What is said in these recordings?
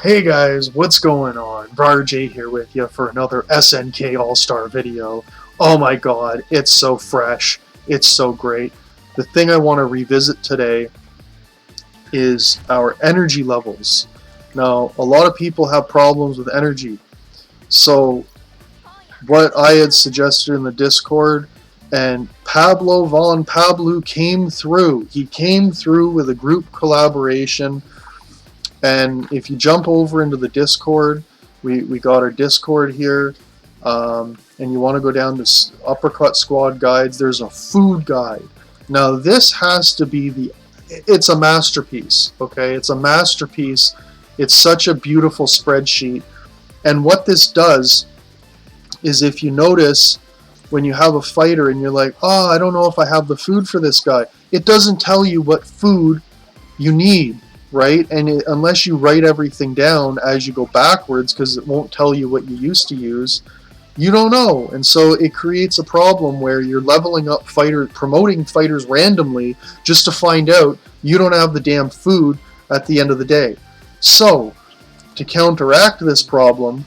Hey guys, what's going on? RJ here with you for another SNK All-Star video. Oh my god, it's so fresh. It's so great. The thing I want to revisit today is our energy levels. Now, a lot of people have problems with energy. So, what I had suggested in the Discord, and Pablo Von Pablu came through. He came through with a group collaboration. And if you jump over into the Discord, we got our Discord here, and you want to go down to Uppercut Squad Guides, there's a food guide. Now this has to be it's a masterpiece, okay? It's a masterpiece. It's such a beautiful spreadsheet. And what this does is, if you notice, when you have a fighter and you're like, oh, I don't know if I have the food for this guy, it doesn't tell you what food you need. Right? And unless you write everything down as you go backwards, because it won't tell you what you used to use, you don't know. And so it creates a problem where you're leveling up promoting fighters randomly just to find out you don't have the damn food at the end of the day. So, to counteract this problem,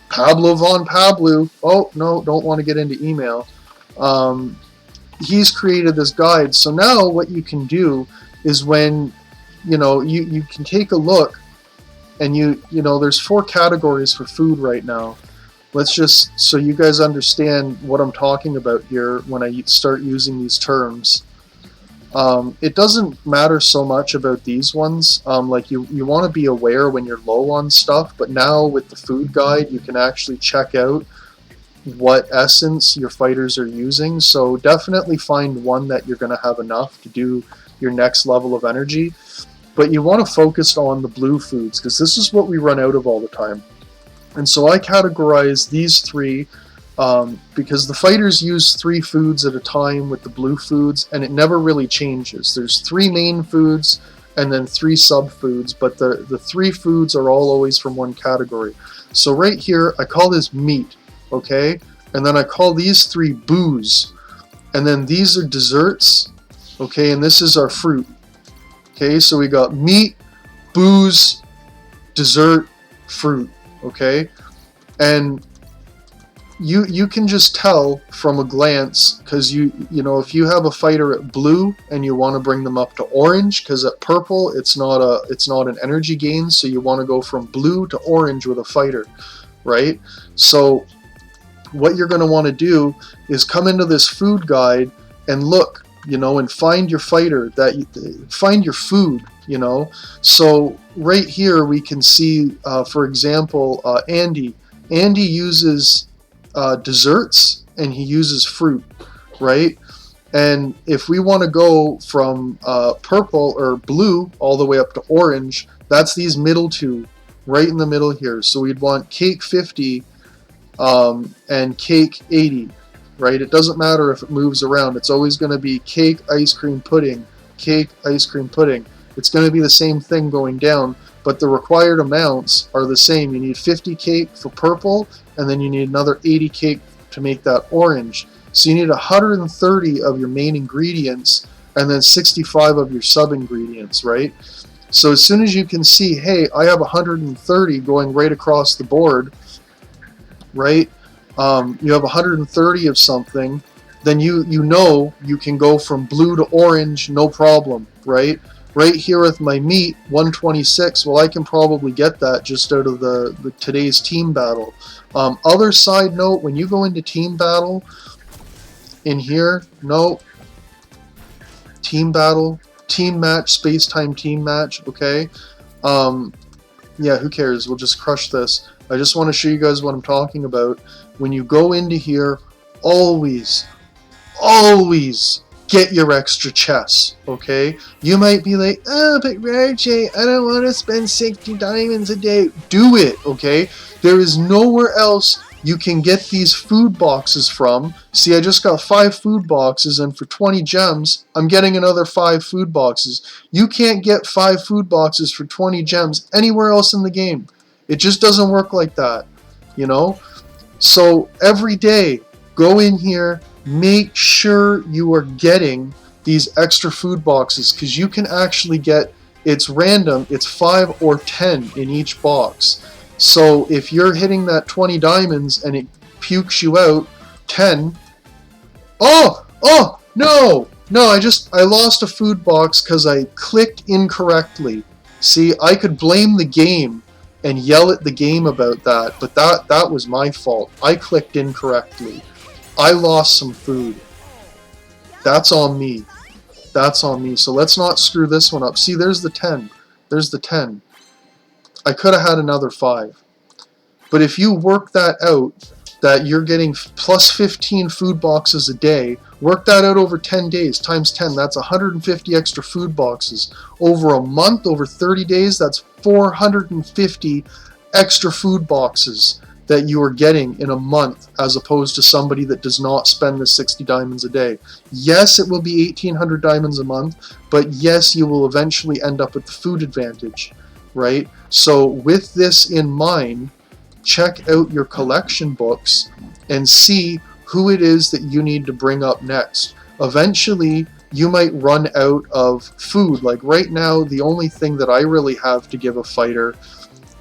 Pablo Von Pablu, oh no, don't want to get into email, he's created this guide. So now what you can do is, when you can take a look, and there's 4 categories for food right now. Let's just, so you guys understand what I'm talking about here when I start using these terms. It doesn't matter so much about these ones. Like you want to be aware when you're low on stuff, but now with the food guide you can actually check out what essence your fighters are using. So definitely find one that you're going to have enough to do your next level of energy. But you want to focus on the blue foods, because this is what we run out of all the time. And so I categorize these 3 because the fighters use 3 foods at a time with the blue foods, and it never really changes. There's 3 main foods and then 3 sub foods, but the 3 foods are all always from one category. So right here I call this meat, okay? And then I call these 3 booze, and then these are desserts, okay, and this is our fruit. Okay, so we got meat, booze, dessert, fruit, okay? And you can just tell from a glance, because you know, if you have a fighter at blue and you want to bring them up to orange, because at purple it's not an energy gain, so you want to go from blue to orange with a fighter, right? So what you're going to want to do is come into this food guide and look, and find your fighter, find your food, So right here we can see, for example, Andy uses desserts and he uses fruit, right? And if we want to go from purple or blue all the way up to orange, that's these middle 2 right in the middle here. So we'd want cake 50 and cake 80. Right? It doesn't matter if it moves around. It's always going to be cake, ice cream, pudding, cake, ice cream, pudding. It's going to be the same thing going down, but the required amounts are the same. You need 50 cake for purple, and then you need another 80 cake to make that orange. So you need 130 of your main ingredients, and then 65 of your sub-ingredients, right? So as soon as you can see, hey, I have 130 going right across the board, right? You have 130 of something, then you know you can go from blue to orange, no problem, right? Right here with my meat, 126, well, I can probably get that just out of the today's team battle. Other side note, when you go into team battle, in here, no, team battle, team match, space-time team match, okay? Yeah, who cares? We'll just crush this. I just want to show you guys what I'm talking about. When you go into here, always get your extra chests, okay? You might be like, oh, but RJ, I don't want to spend 60 diamonds a day. Do it, okay? There is nowhere else you can get these food boxes from. See, I just got 5 food boxes, and for 20 gems, I'm getting another 5 food boxes. You can't get 5 food boxes for 20 gems anywhere else in the game. It just doesn't work like that, So every day, go in here, make sure you are getting these extra food boxes, because you can actually get It's random. It's 5 or 10 in each box. So if you're hitting that 20 diamonds and it pukes you out 10, oh no, I lost a food box because I clicked incorrectly. See, I could blame the game and yell at the game about that, but that was my fault. I clicked incorrectly. I lost some food. That's on me. That's on me. So let's not screw this one up. See, there's the 10. There's the 10. I could have had another 5. But if you work that out, that you're getting plus 15 food boxes a day, work that out over 10 days, times 10, that's 150 extra food boxes. Over a month, over 30 days, that's 450 extra food boxes that you are getting in a month, as opposed to somebody that does not spend the 60 diamonds a day. Yes, it will be 1,800 diamonds a month, but yes, you will eventually end up with the food advantage, right? So with this in mind, check out your collection books and see who it is that you need to bring up next. Eventually, you might run out of food. Like right now, the only thing that I really have to give a fighter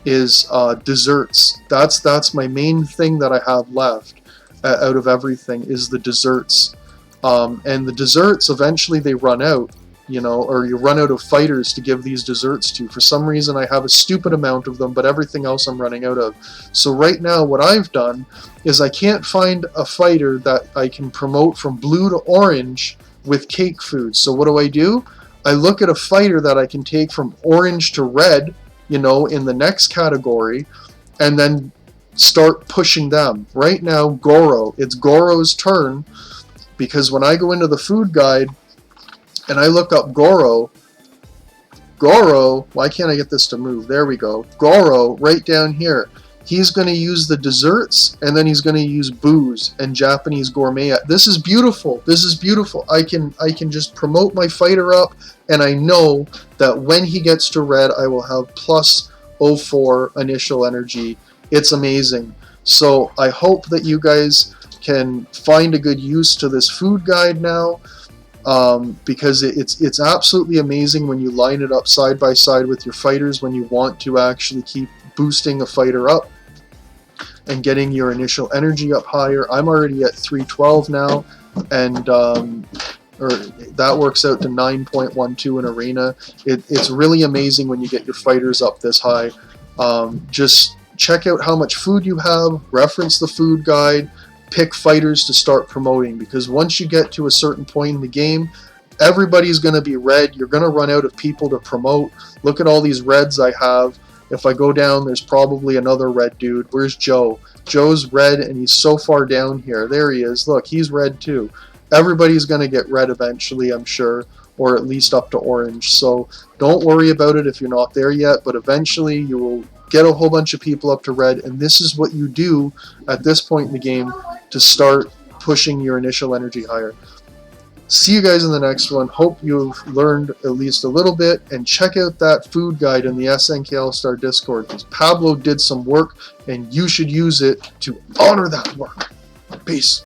is desserts. That's my main thing that I have left out of everything, is the desserts. And the desserts, eventually they run out, you know, or you run out of fighters to give these desserts to. For some reason I have a stupid amount of them, but everything else I'm running out of. So right now what I've done is I can't find a fighter that I can promote from blue to orange with cake food. So what do? I look at a fighter that I can take from orange to red, you know, in the next category, and then start pushing them. Right now, Goro, it's Goro's turn, because when I go into the food guide and I look up Goro, why can't I get this to move? There we go. Goro, right down here, he's going to use the desserts, and then he's going to use booze and Japanese gourmet. This is beautiful. This is beautiful. I can just promote my fighter up, and I know that when he gets to red, I will have plus 04 initial energy. It's amazing. So I hope that you guys can find a good use to this food guide now, because it's absolutely amazing when you line it up side by side with your fighters, when you want to actually keep boosting a fighter up and getting your initial energy up higher. I'm already at 312 now, and or that works out to 9.12 in arena. It's really amazing when you get your fighters up this high. Just check out how much food you have, reference the food guide, pick fighters to start promoting, because once you get to a certain point in the game, everybody's going to be red. You're going to run out of people to promote. Look at all these reds I have. If I go down, there's probably another red dude. Where's Joe? Joe's red, and he's so far down here. There he is. Look, he's red too. Everybody's going to get red eventually, I'm sure, or at least up to orange. So don't worry about it if you're not there yet, but eventually you will get a whole bunch of people up to red, and this is what you do at this point in the game to start pushing your initial energy higher. See you guys in the next one. Hope you've learned at least a little bit, and check out that food guide in the SNK All-Star Discord, because Pablo did some work and you should use it to honor that work. Peace.